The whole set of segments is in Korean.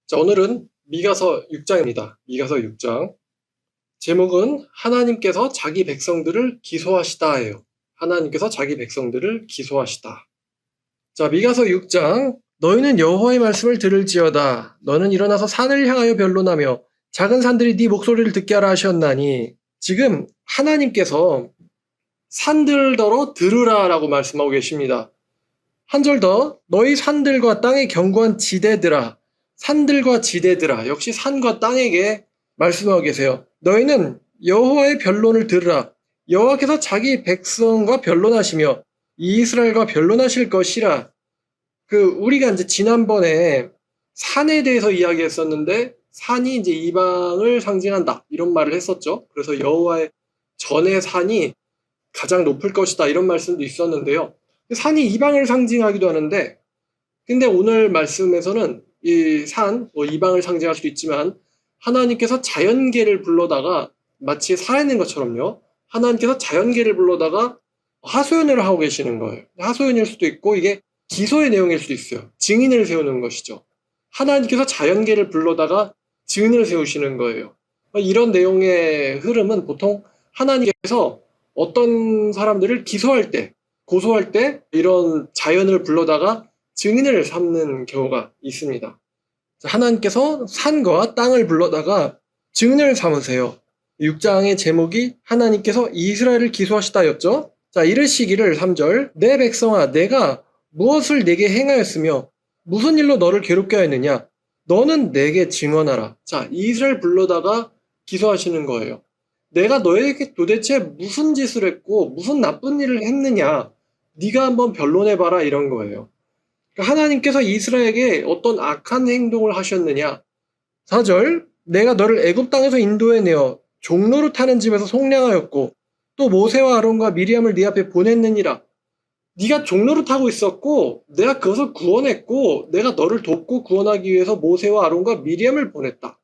자, 오늘은 미가서 6장입니다. 미가서 6장. 제목은 하나님께서 자기 백성들을 기소하시다예요. 하나님께서 자기 백성들을 기소하시다. 자, 미가서 6장. 너희는 여호와의 말씀을 들을지어다. 너는 일어나서 산을 향하여 변론하며 작은 산들이 네 목소리를 듣게 하라 하셨나니, 지금 하나님께서 산들더러 들으라 라고 말씀하고 계십니다. 한 절 더, 너희 산들과 땅의 견고한 지대들아, 산들과 지대들아, 역시 산과 땅에게 말씀하고 계세요. 너희는 여호와의 변론을 들으라. 여호와께서 자기 백성과 변론하시며 이스라엘과 변론하실 것이라. 우리가 이제 지난번에 산에 대해서 이야기했었는데, 산이 이제 이방을 상징한다 이런 말을 했었죠. 그래서 여호와의 전의 산이 가장 높을 것이다 이런 말씀도 있었는데요. 산이 이방을 상징하기도 하는데, 근데 오늘 말씀에서는 이 산, 이방을 상징할 수도 있지만, 하나님께서 자연계를 불러다가 마치 살아있는 것처럼요, 하나님께서 자연계를 불러다가 하소연을 하고 계시는 거예요. 하소연일 수도 있고, 이게 기소의 내용일 수도 있어요. 증인을 세우는 것이죠. 하나님께서 자연계를 불러다가 증인을 세우시는 거예요. 이런 내용의 흐름은 보통 하나님께서 어떤 사람들을 기소할 때, 고소할 때 이런 자연을 불러다가 증인을 삼는 경우가 있습니다. 하나님께서 산과 땅을 불러다가 증인을 삼으세요. 6장의 제목이 하나님께서 이스라엘을 기소하시다였죠. 자, 이르시기를 3절, 내 백성아, 내가 무엇을 내게 행하였으며 무슨 일로 너를 괴롭게 하였느냐? 너는 내게 증언하라. 자, 이스라엘 불러다가 기소하시는 거예요. 내가 너에게 도대체 무슨 짓을 했고 무슨 나쁜 일을 했느냐? 네가 한번 변론해봐라 이런 거예요. 하나님께서 이스라엘에게 어떤 악한 행동을 하셨느냐? 4절, 내가 너를 애굽 땅에서 인도해내어 종로로 타는 집에서 속량하였고 또 모세와 아론과 미리암을 네 앞에 보냈느니라. 네가 종로를 타고 있었고 내가 그것을 구원했고 내가 너를 돕고 구원하기 위해서 모세와 아론과 미리암을 보냈다.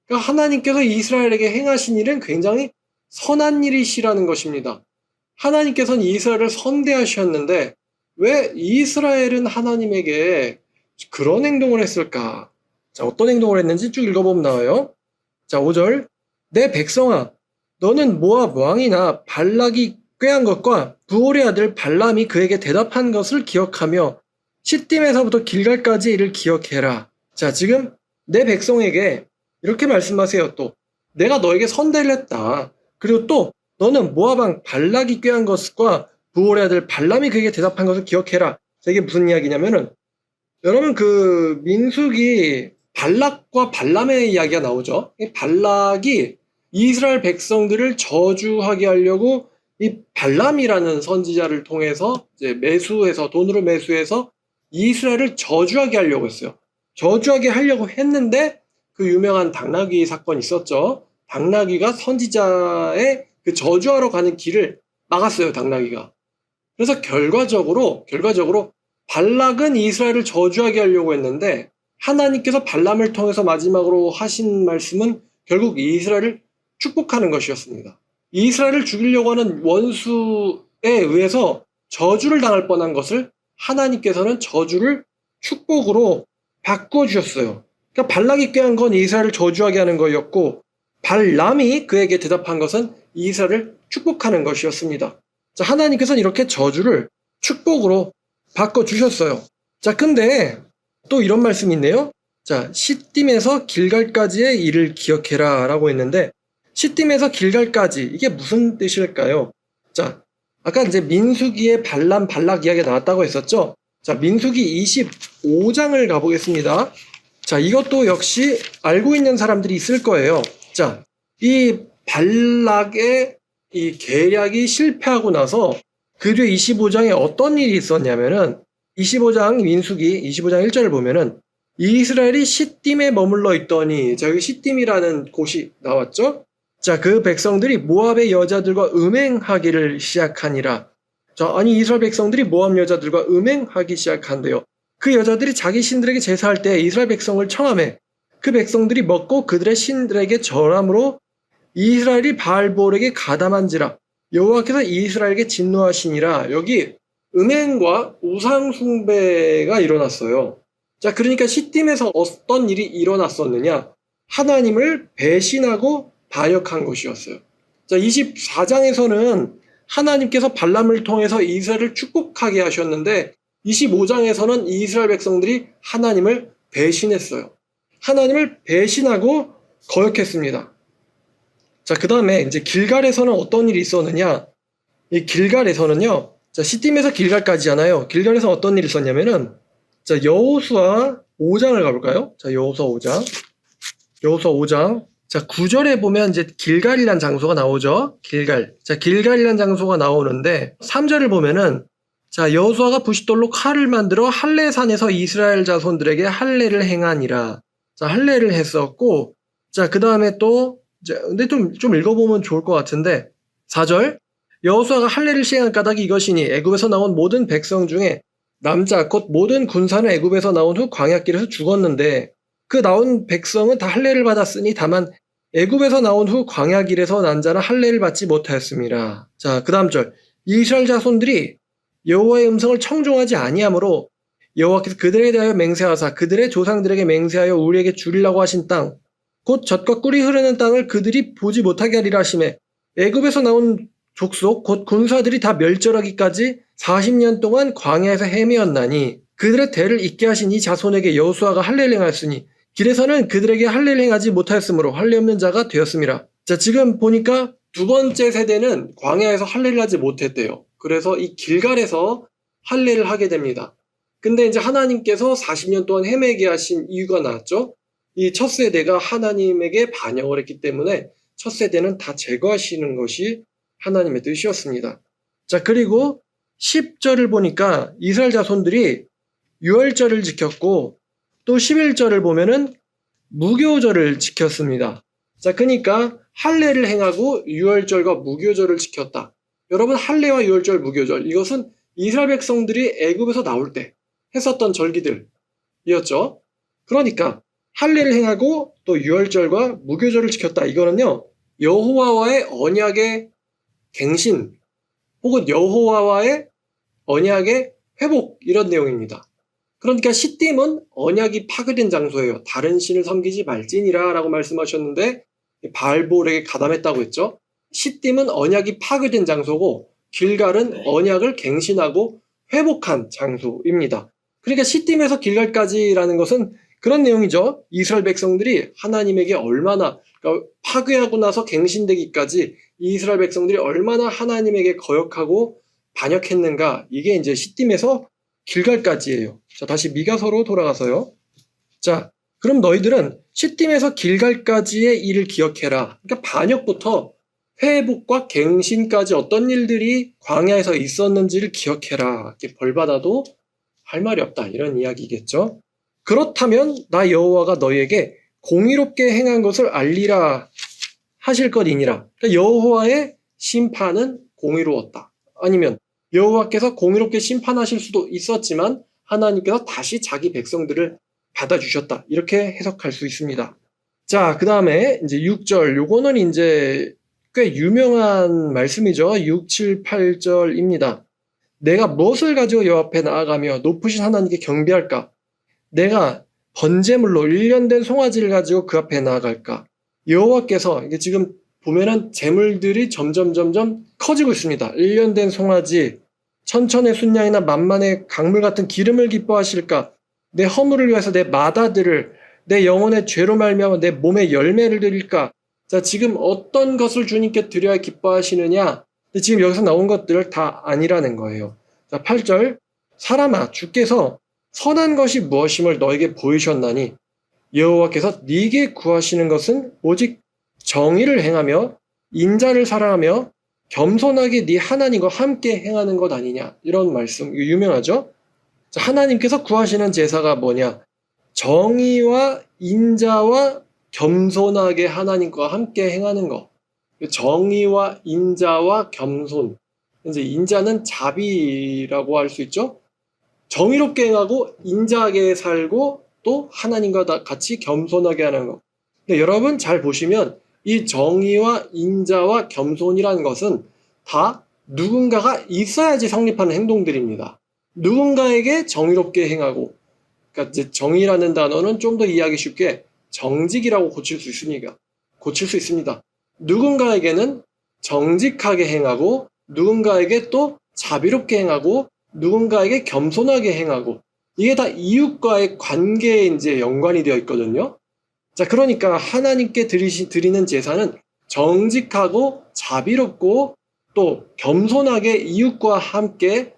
그러니까 하나님께서 이스라엘에게 행하신 일은 굉장히 선한 일이시라는 것입니다. 하나님께서는 이스라엘을 선대하셨는데 왜 이스라엘은 하나님에게 그런 행동을 했을까? 자, 어떤 행동을 했는지 쭉 읽어보면 나와요. 자, 5절, 내 백성아, 너는 모압 왕이나 발락이 꾀한 것과 부올의 아들 발람이 그에게 대답한 것을 기억하며 시딤에서부터 길갈까지 이를 기억해라. 자, 지금 내 백성에게 이렇게 말씀하세요. 또 내가 너에게 선대를 했다. 그리고 또 너는 모압 왕 발락이 꾀한 것과 부올의 아들 발람이 그에게 대답한 것을 기억해라. 자, 이게 무슨 이야기냐면은, 여러분 민수기 발락과 발람의 이야기가 나오죠. 이 발락이 이스라엘 백성들을 저주하게 하려고 이 발람이라는 선지자를 통해서 이제 돈으로 매수해서 이스라엘을 저주하게 하려고 했어요. 저주하게 하려고 했는데 그 유명한 당나귀 사건이 있었죠. 당나귀가 선지자의 그 저주하러 가는 길을 막았어요, 당나귀가. 그래서 결과적으로 발락은 이스라엘을 저주하게 하려고 했는데 하나님께서 발람을 통해서 마지막으로 하신 말씀은 결국 이스라엘을 축복하는 것이었습니다. 이스라엘을 죽이려고 하는 원수에 의해서 저주를 당할 뻔한 것을 하나님께서는 저주를 축복으로 바꿔주셨어요. 그러니까 발락이 꾀한 건 이스라엘을 저주하게 하는 거였고 발람이 그에게 대답한 것은 이스라엘을 축복하는 것이었습니다. 자, 하나님께서는 이렇게 저주를 축복으로 바꿔주셨어요. 자, 근데 또 이런 말씀이 있네요. 자, 시딤에서 길갈까지의 일을 기억해라 라고 했는데, 시딤에서 길갈까지, 이게 무슨 뜻일까요? 자, 아까 이제 민수기에 발람, 발락 이야기가 나왔다고 했었죠? 자, 민수기 25장을 가보겠습니다. 자, 이것도 역시 알고 있는 사람들이 있을 거예요. 자, 이 발락의 이 계략이 실패하고 나서 그 뒤에 25장에 어떤 일이 있었냐면은, 25장 민수기 25장 1절을 보면은 이스라엘이 시딤에 머물러 있더니, 자, 여기 시딤이라는 곳이 나왔죠? 자, 그 백성들이 모압의 여자들과 음행하기를 시작하니라. 자, 아니 이스라엘 백성들이 모압 여자들과 음행하기 시작한대요. 그 여자들이 자기 신들에게 제사할 때 이스라엘 백성을 청하매 그 백성들이 먹고 그들의 신들에게 절함으로 이스라엘이 바알볼에게 가담한지라. 여호와께서 이스라엘에게 진노하시니라. 여기 음행과 우상 숭배가 일어났어요. 자, 그러니까 시딤에서 어떤 일이 일어났었느냐? 하나님을 배신하고 반역한 것이었어요. 자, 24장에서는 하나님께서 발람을 통해서 이스라엘을 축복하게 하셨는데 25장에서는 이스라엘 백성들이 하나님을 배신했어요. 하나님을 배신하고 거역했습니다. 자, 그 다음에 이제 길갈에서는 어떤 일이 있었느냐? 이 길갈에서는요, 자, 시딤에서 길갈까지잖아요. 길갈에서 어떤 일이 있었냐면은, 자, 여호수아 5장을 가볼까요? 자, 여호수아 5장. 여호수아 5장. 자, 9절에 보면 이제 길갈이란 장소가 나오죠. 길갈. 자, 길갈이란 장소가 나오는데, 3절을 보면은, 자, 여호수아가 부싯돌로 칼을 만들어 할례산에서 이스라엘 자손들에게 할례를 행하니라. 자, 할례를 했었고, 자, 그 다음에 또, 근데 좀 읽어보면 좋을 것 같은데, 4절. 여호수아가 할례를 시행한 까닭이 이것이니 애굽에서 나온 모든 백성 중에 남자 곧 모든 군사는 애굽에서 나온 후 광야길에서 죽었는데 그 나온 백성은 다 할례를 받았으니 다만 애굽에서 나온 후 광야길에서 난 자는 할례를 받지 못하였습니다. 자, 그 다음 절. 이스라엘 자손들이 여호와의 음성을 청종하지 아니하므로 여호와께서 그들에 대하여 맹세하사 그들의 조상들에게 맹세하여 우리에게 주리라고 하신 땅 곧 젖과 꿀이 흐르는 땅을 그들이 보지 못하게 하리라 하시매 애굽에서 나온 족속 곧 군사들이 다 멸절하기까지 40년 동안 광야에서 헤매었나니 그들의 대를 잇게 하신 이 자손에게 여호수아가 할례를 행하였으니 길에서는 그들에게 할례를 행하지 못하였으므로 할례 없는 자가 되었습니다. 자, 지금 보니까 두 번째 세대는 광야에서 할례를 하지 못했대요. 그래서 이 길갈에서 할례를 하게 됩니다. 근데 이제 하나님께서 40년 동안 헤매게 하신 이유가 나왔죠. 이 첫 세대가 하나님에게 반역을 했기 때문에 첫 세대는 다 제거하시는 것이 하나님의 뜻이었습니다. 자, 그리고 10절을 보니까 이스라엘 자손들이 유월절을 지켰고 또 11절을 보면은 무교절을 지켰습니다. 자, 그러니까 할례를 행하고 유월절과 무교절을 지켰다. 여러분, 할례와 유월절, 무교절 이것은 이스라엘 백성들이 애굽에서 나올 때 했었던 절기들이었죠. 그러니까 할례를 행하고 또 유월절과 무교절을 지켰다. 이거는요, 여호와와의 언약의 갱신 혹은 여호와와의 언약의 회복 이런 내용입니다. 그러니까 시딤은 언약이 파괴된 장소예요. 다른 신을 섬기지 말지니라 라고 말씀하셨는데 바알볼에게 가담했다고 했죠. 시딤은 언약이 파괴된 장소고 길갈은 언약을 갱신하고 회복한 장소입니다. 그러니까 시딤에서 길갈까지라는 것은 그런 내용이죠. 이스라엘 백성들이 하나님에게 얼마나 그러니까 파괴하고 나서 갱신되기까지 이스라엘 백성들이 얼마나 하나님에게 거역하고 반역했는가. 이게 이제 시딤에서 길갈까지예요. 자, 다시 미가서로 돌아가서요. 자, 그럼 너희들은 시딤에서 길갈까지의 일을 기억해라. 그러니까 반역부터 회복과 갱신까지 어떤 일들이 광야에서 있었는지를 기억해라. 이렇게 벌받아도 할 말이 없다. 이런 이야기겠죠. 그렇다면 나 여호와가 너희에게 공의롭게 행한 것을 알리라 하실 것이니라. 그러니까 여호와의 심판은 공의로웠다. 아니면 여호와께서 공의롭게 심판하실 수도 있었지만 하나님께서 다시 자기 백성들을 받아주셨다. 이렇게 해석할 수 있습니다. 자, 그 다음에 이제 6절. 요거는 이제 꽤 유명한 말씀이죠. 6, 7, 8절입니다. 내가 무엇을 가지고 여호와 앞에 나아가며 높으신 하나님께 경배할까? 내가 번제물로 1년 된 송아지를 가지고 그 앞에 나아갈까? 여호와께서 이게 지금 보면은 제물들이 점점 커지고 있습니다. 1년 된 송아지, 천천의 순양이나 만만의 강물 같은 기름을 기뻐하실까? 내 허물을 위해서 내 맏아들을 내 영혼의 죄로 말미암아 내 몸에 열매를 드릴까? 자, 지금 어떤 것을 주님께 드려야 기뻐하시느냐? 근데 지금 여기서 나온 것들 다 아니라는 거예요. 자, 8절. 사람아, 주께서 선한 것이 무엇임을 너에게 보이셨나니 여호와께서 네게 구하시는 것은 오직 정의를 행하며 인자를 사랑하며 겸손하게 네 하나님과 함께 행하는 것 아니냐. 이런 말씀 유명하죠. 자, 하나님께서 구하시는 제사가 뭐냐? 정의와 인자와 겸손하게 하나님과 함께 행하는 것. 정의와 인자와 겸손. 이제 인자는 자비라고 할 수 있죠. 정의롭게 행하고 인자하게 살고 또 하나님과 같이 겸손하게 하는 것. 근데 여러분 잘 보시면 이 정의와 인자와 겸손이라는 것은 다 누군가가 있어야지 성립하는 행동들입니다. 누군가에게 정의롭게 행하고 그러니까 이제 정의라는 단어는 좀 더 이해하기 쉽게 정직이라고 고칠 수 있습니다. 누군가에게는 정직하게 행하고, 누군가에게 또 자비롭게 행하고, 누군가에게 겸손하게 행하고, 이게 다 이웃과의 관계에 이제 연관이 되어 있거든요. 자, 그러니까 하나님께 드리는 제사는 정직하고 자비롭고 또 겸손하게 이웃과 함께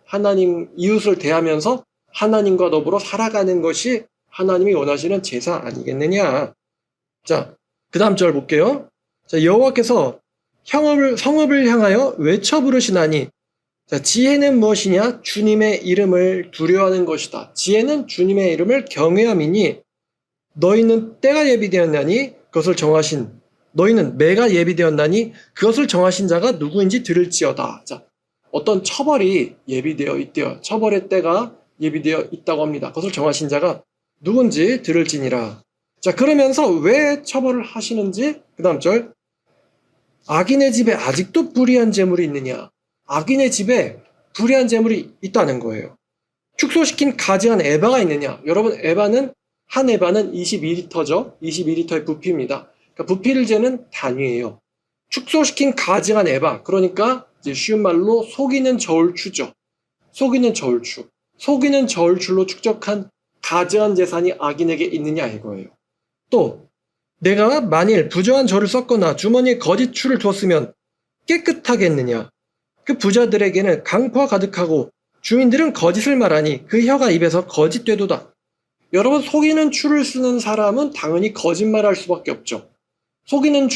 이웃을 대하면서 하나님과 더불어 살아가는 것이 하나님이 원하시는 제사 아니겠느냐. 자, 그 다음 절 볼게요. 자, 여호와께서 성읍을 향하여 외쳐 부르시나니, 자, 지혜는 무엇이냐? 주님의 이름을 두려워하는 것이다. 지혜는 주님의 이름을 경외함이니, 너희는 때가 예비되었나니 그것을 정하신, 너희는 매가 예비되었나니 그것을 정하신 자가 누구인지 들을지어다. 자, 어떤 처벌이 예비되어 있대요. 처벌의 때가 예비되어 있다고 합니다. 그것을 정하신 자가 누군지 들을지니라. 자, 그러면서 왜 처벌을 하시는지, 그 다음 절, 악인의 집에 아직도 불의한 재물이 있느냐. 악인의 집에 불의한 재물이 있다는 거예요. 축소시킨 가증한 에바가 있느냐. 여러분, 한 에바는 22리터죠. 22리터의 부피입니다. 그러니까 부피를 재는 단위예요. 축소시킨 가증한 에바, 그러니까 이제 쉬운 말로 속이는 저울추죠. 속이는 저울추. 속이는 저울추로 축적한 가증한 재산이 악인에게 있느냐 이거예요. 또 내가 만일 부정한 저를 썼거나 주머니에 거짓 추를 두었으면 깨끗하겠느냐. 그 부자들에게는 강포가 가득하고 주인들은 거짓을 말하니 그 혀가 입에서 거짓되도다. 여러분, 속이는 추를 쓰는 사람은 당연히 거짓말할 수밖에 없죠. 속이는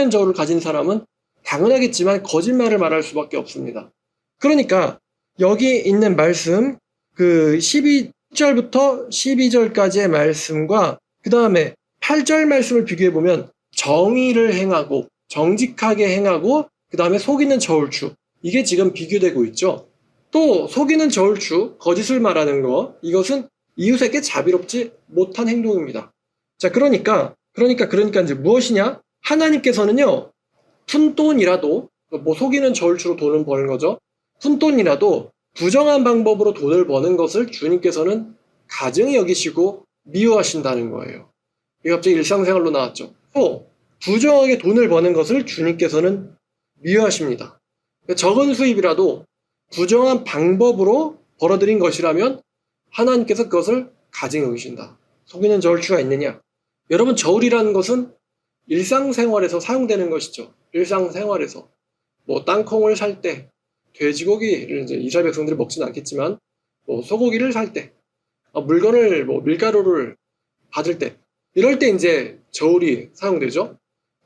저울을 가진 사람은 당연하겠지만 거짓말을 말할 수밖에 없습니다. 그러니까 여기 있는 말씀, 그 12절부터 12절까지의 말씀과 그 다음에 8절 말씀을 비교해보면 정의를 행하고 정직하게 행하고 그 다음에 속이는 저울추, 이게 지금 비교되고 있죠. 또 속이는 저울추, 거짓을 말하는 거, 이것은 이웃에게 자비롭지 못한 행동입니다. 자, 그러니까 이제 무엇이냐? 하나님께서는요, 푼돈이라도, 뭐 속이는 저울추로 돈을 버는 거죠. 푼돈이라도 부정한 방법으로 돈을 버는 것을 주님께서는 가증히 여기시고 미워하신다는 거예요. 이게 갑자기 일상생활로 나왔죠. 또 부정하게 돈을 버는 것을 주님께서는 미워하십니다. 적은 수입이라도 부정한 방법으로 벌어들인 것이라면 하나님께서 그것을 가증히 여기신다. 속이는 저울추가 있느냐? 여러분, 저울이라는 것은 일상생활에서 사용되는 것이죠. 일상생활에서 뭐 땅콩을 살 때, 돼지고기를 이제 이스라엘 백성들이 먹지는 않겠지만 뭐 소고기를 살 때, 물건을 뭐 밀가루를 받을 때, 이럴 때 이제 저울이 사용되죠.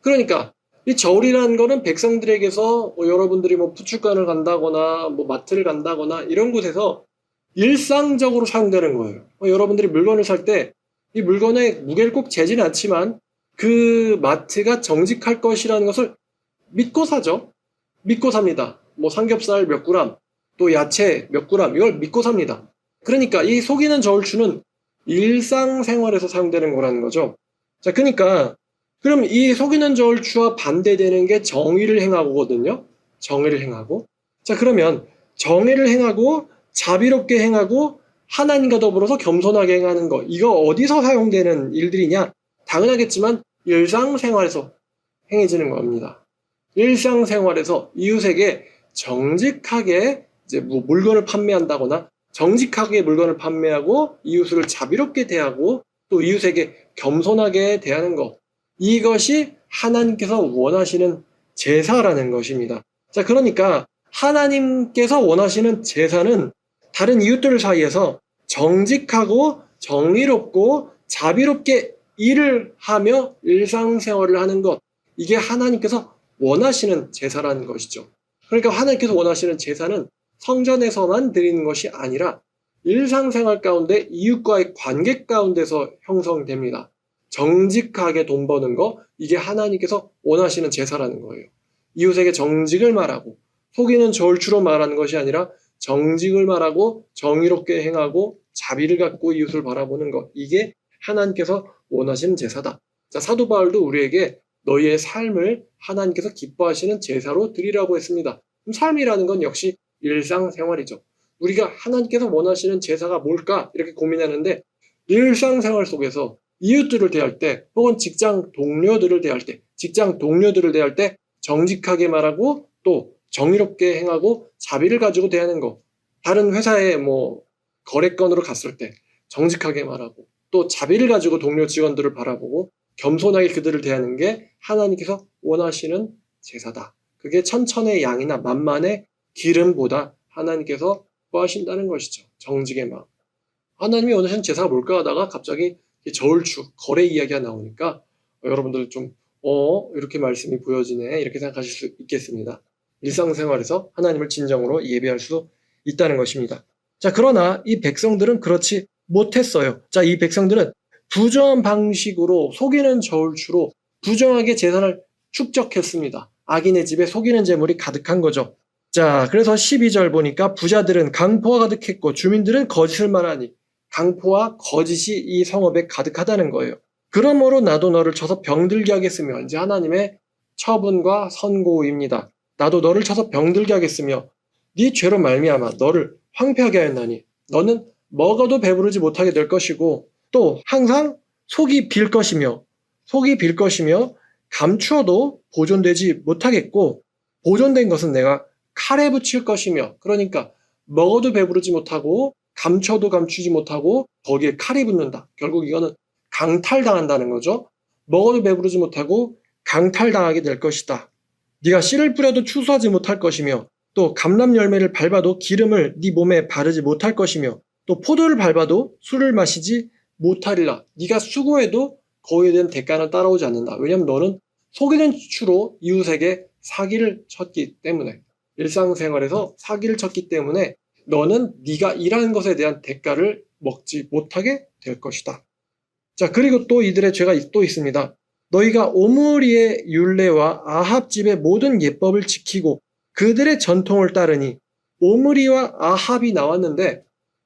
그러니까 이 저울이라는 거는 백성들에게서 여러분들이 뭐 부축관을 간다거나 뭐 마트를 간다거나 이런 곳에서 일상적으로 사용되는 거예요. 여러분들이 물건을 살 때 이 물건의 무게를 꼭 재지는 않지만 그 마트가 정직할 것이라는 것을 믿고 사죠. 믿고 삽니다. 뭐 삼겹살 몇 그램, 또 야채 몇 그램, 이걸 믿고 삽니다. 그러니까 이 속이는 저울추는 일상생활에서 사용되는 거라는 거죠. 자, 그러니까 그럼 이 속이는 저울추와 반대되는 게 정의를 행하고거든요. 정의를 행하고. 자, 그러면 정의를 행하고 자비롭게 행하고 하나님과 더불어서 겸손하게 행하는 거, 이거 어디서 사용되는 일들이냐? 당연하겠지만 일상생활에서 행해지는 겁니다. 일상생활에서 이웃에게 정직하게 이제 뭐 물건을 판매한다거나 정직하게 물건을 판매하고 이웃을 자비롭게 대하고 또 이웃에게 겸손하게 대하는 것, 이것이 하나님께서 원하시는 제사라는 것입니다. 자, 그러니까 하나님께서 원하시는 제사는 다른 이웃들 사이에서 정직하고 정의롭고 자비롭게 일을 하며 일상생활을 하는 것, 이게 하나님께서 원하시는 제사라는 것이죠. 그러니까 하나님께서 원하시는 제사는 성전에서만 드리는 것이 아니라 일상생활 가운데 이웃과의 관계 가운데서 형성됩니다. 정직하게 돈 버는 거, 이게 하나님께서 원하시는 제사라는 거예요. 이웃에게 정직을 말하고 속이는 저울추로 말하는 것이 아니라 정직을 말하고 정의롭게 행하고 자비를 갖고 이웃을 바라보는 것, 이게 하나님께서 원하시는 제사다. 자, 사도 바울도 우리에게 너희의 삶을 하나님께서 기뻐하시는 제사로 드리라고 했습니다. 그럼 삶이라는 건 역시 일상생활이죠. 우리가 하나님께서 원하시는 제사가 뭘까? 이렇게 고민하는데 일상생활 속에서 이웃들을 대할 때 혹은 직장 동료들을 대할 때 정직하게 말하고 또 정의롭게 행하고 자비를 가지고 대하는 것. 다른 회사에 거래건으로 갔을 때 정직하게 말하고 또 자비를 가지고 동료 직원들을 바라보고 겸손하게 그들을 대하는 게 하나님께서 원하시는 제사다. 그게 천천의 양이나 만만의 기름보다 하나님께서 구하신다는 것이죠. 정직의 마음. 하나님이 원하시는 제사가 뭘까 하다가 갑자기 저울추, 거래 이야기가 나오니까 여러분들 좀 이렇게 말씀이 보여지네 이렇게 생각하실 수 있겠습니다. 일상생활에서 하나님을 진정으로 예배할 수 있다는 것입니다. 자, 그러나 이 백성들은 그렇지 못했어요. 자, 이 백성들은 부정한 방식으로 속이는 저울추로 부정하게 재산을 축적했습니다. 악인의 집에 속이는 재물이 가득한 거죠. 자, 그래서 12절 보니까 부자들은 강포가 가득했고 주민들은 거짓을 말하니 강포와 거짓이 이 성읍에 가득하다는 거예요. 그러므로 나도 너를 쳐서 병들게 하겠으며, 이제 하나님의 처분과 선고입니다. 나도 너를 쳐서 병들게 하겠으며 네 죄로 말미암아 너를 황폐하게 하였나니 너는 먹어도 배부르지 못하게 될 것이고 또 항상 속이 빌 것이며 감추어도 보존되지 못하겠고 보존된 것은 내가 칼에 붙일 것이며, 그러니까 먹어도 배부르지 못하고 감춰도 감추지 못하고 거기에 칼이 붙는다. 결국 이거는 강탈당한다는 거죠. 먹어도 배부르지 못하고 강탈당하게 될 것이다. 네가 씨를 뿌려도 추수하지 못할 것이며 또 감람 열매를 밟아도 기름을 네 몸에 바르지 못할 것이며 또 포도를 밟아도 술을 마시지 못하리라. 네가 수고해도 거기에 대한 대가는 따라오지 않는다. 왜냐하면 너는 속이는 추로 이웃에게 사기를 쳤기 때문에, 일상생활에서 사기를 쳤기 때문에 너는 네가 일하는 것에 대한 대가를 먹지 못하게 될 것이다. 자, 그리고 또 이들의 죄가 또 있습니다. 너희가 오므리의 율례와 아합 집의 모든 예법을 지키고 그들의 전통을 따르니, 오므리와 아합이 나왔는데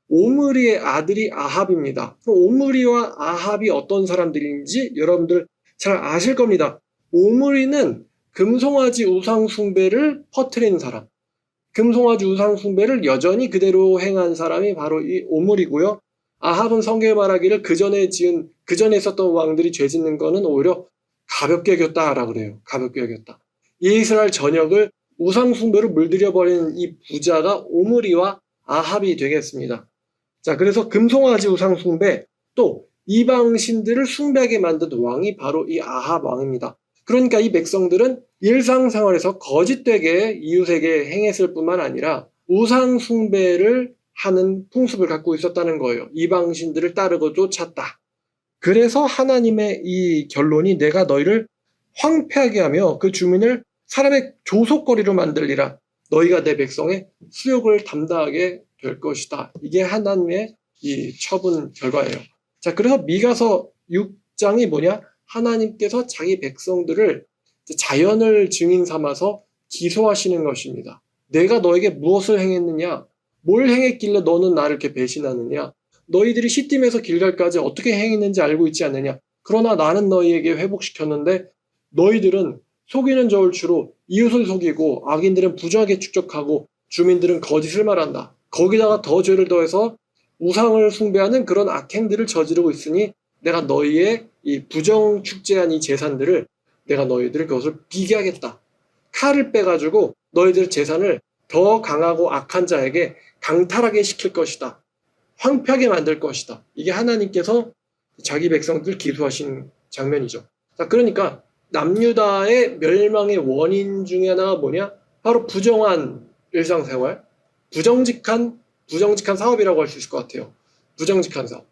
오므리의 아들이 아합입니다. 오므리와 아합이 어떤 사람들인지 여러분들 잘 아실 겁니다. 오므리는 금송아지 우상 숭배를 퍼뜨린 사람, 금송아지 우상 숭배를 여전히 그대로 행한 사람이 바로 이 오므리고요. 아합은 성경에 말하기를 그 전에 있었던 왕들이 죄 짓는 거는 오히려 가볍게 여겼다라고 그래요. 가볍게 여겼다. 이스라엘 전역을 우상 숭배로 물들여 버린 이 부자가 오므리와 아합이 되겠습니다. 자, 그래서 금송아지 우상 숭배, 또 이방 신들을 숭배하게 만든 왕이 바로 이 아합 왕입니다. 그러니까 이 백성들은 일상생활에서 거짓되게 이웃에게 행했을 뿐만 아니라 우상 숭배를 하는 풍습을 갖고 있었다는 거예요. 이방 신들을 따르고 쫓았다. 그래서 하나님의 이 결론이 내가 너희를 황폐하게 하며 그 주민을 사람의 조속거리로 만들리라. 너희가 내 백성의 수욕을 담당하게 될 것이다. 이게 하나님의 이 처분 결과예요. 자, 그래서 미가서 6장이 뭐냐? 하나님께서 자기 백성들을 자연을 증인 삼아서 기소하시는 것입니다. 내가 너에게 무엇을 행했느냐? 뭘 행했길래 너는 나를 이렇게 배신하느냐? 너희들이 시딤에서 길갈까지 어떻게 행했는지 알고 있지 않느냐? 그러나 나는 너희에게 회복시켰는데 너희들은 속이는 저울추로 이웃을 속이고 악인들은 부정하게 축적하고 주민들은 거짓을 말한다. 거기다가 더 죄를 더해서 우상을 숭배하는 그런 악행들을 저지르고 있으니 내가 너희의 이 부정 축제한 이 재산들을 내가 너희들을 그것을 비게 하겠다. 칼을 빼가지고 너희들 재산을 더 강하고 악한 자에게 강탈하게 시킬 것이다. 황폐하게 만들 것이다. 이게 하나님께서 자기 백성들 기소하신 장면이죠. 자, 그러니까 남유다의 멸망의 원인 중에 하나가 뭐냐? 바로 부정한 일상생활, 부정직한 사업이라고 할 수 있을 것 같아요. 부정직한 사업.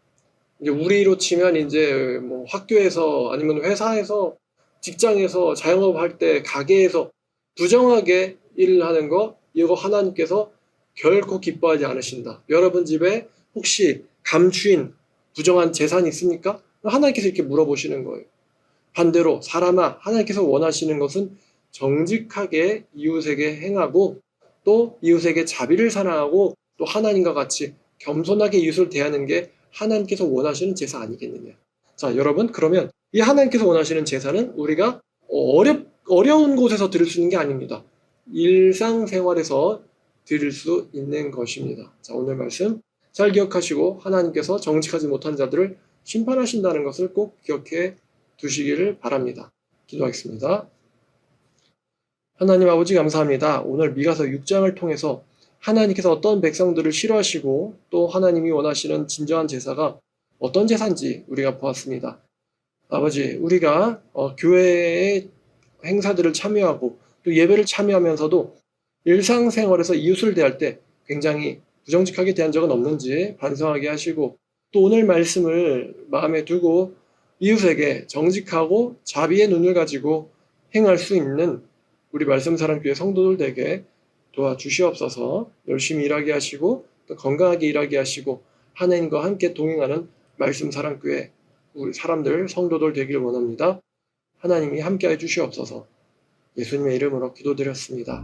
이제 우리로 치면 이제 학교에서 아니면 회사에서 직장에서 자영업 할 때 가게에서 부정하게 일을 하는 거, 이거 하나님께서 결코 기뻐하지 않으신다. 여러분 집에 혹시 감추인 부정한 재산이 있습니까? 하나님께서 이렇게 물어보시는 거예요. 반대로 사람아, 하나님께서 원하시는 것은 정직하게 이웃에게 행하고 또 이웃에게 자비를 사랑하고 또 하나님과 같이 겸손하게 이웃을 대하는 게 하나님께서 원하시는 제사 아니겠느냐. 자, 여러분, 그러면 이 하나님께서 원하시는 제사는 우리가 어려운 곳에서 드릴 수 있는 게 아닙니다. 일상생활에서 드릴 수 있는 것입니다. 자, 오늘 말씀 잘 기억하시고 하나님께서 정직하지 못한 자들을 심판하신다는 것을 꼭 기억해 두시기를 바랍니다. 기도하겠습니다. 하나님 아버지 감사합니다. 오늘 미가서 6장을 통해서 하나님께서 어떤 백성들을 싫어하시고 또 하나님이 원하시는 진정한 제사가 어떤 제사인지 우리가 보았습니다. 아버지, 우리가 교회의 행사들을 참여하고 또 예배를 참여하면서도 일상생활에서 이웃을 대할 때 굉장히 부정직하게 대한 적은 없는지 반성하게 하시고 또 오늘 말씀을 마음에 두고 이웃에게 정직하고 자비의 눈을 가지고 행할 수 있는 우리 말씀사랑교회 성도들 되게 도와주시옵소서. 열심히 일하게 하시고 또 건강하게 일하게 하시고 하나님과 함께 동행하는 말씀사랑교회 우리 사람들 성도들 되길 원합니다. 하나님이 함께해 주시옵소서. 예수님의 이름으로 기도드렸습니다.